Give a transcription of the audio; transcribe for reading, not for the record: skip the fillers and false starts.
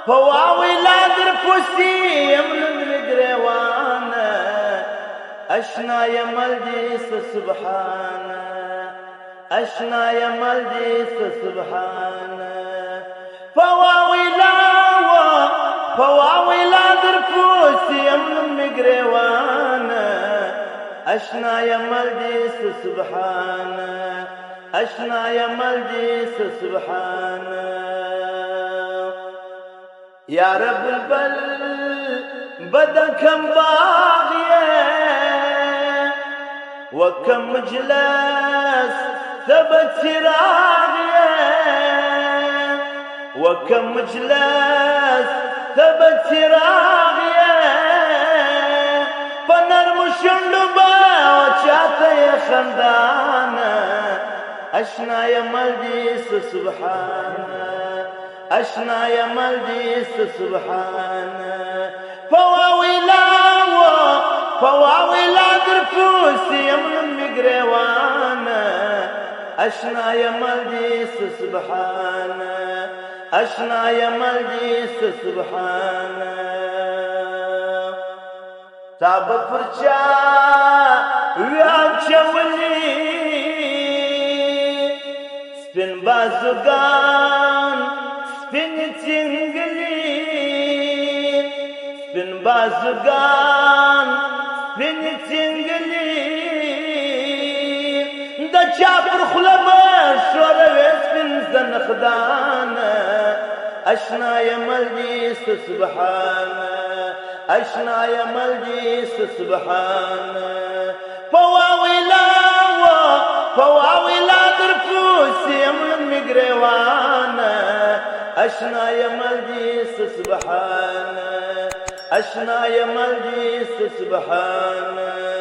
فواوي لا درفوسي يمن القريوانة أشنا يا ملديس سبحانه أشنا يا ملديس سبحانه فواوي لا درفوسي يمن القريوانة أشنا يا ملديس سبحانه أشنا يا ملديس سبحانه يا رب البل بدا كم باغية وكم مجلس ثبت سراغية وكم مجلس ثبت سراغية فنرمش اللبا وشاتا يا خندانة أشنا يا ملديس سبحانه أشنا يا ملديس سبحانه فواوي لا درفوسي يمن مقريوانه أشنا يا ملديس سبحانه أشنا يا ملديس سبحانه تاب فرشا ويا شولي سبن بازوغان سبن تنقلين سبن بازوغان سبن تنقلين دا جابر خلبا شوروي سبن زنخدانة أشنا يا ملديس سبحانه أشنا يا ملديس سبحانه فواوي لا درفوسي يمن مقريوانه أشنا يا ملديس سبحانه أشنا يا ملديس سبحانه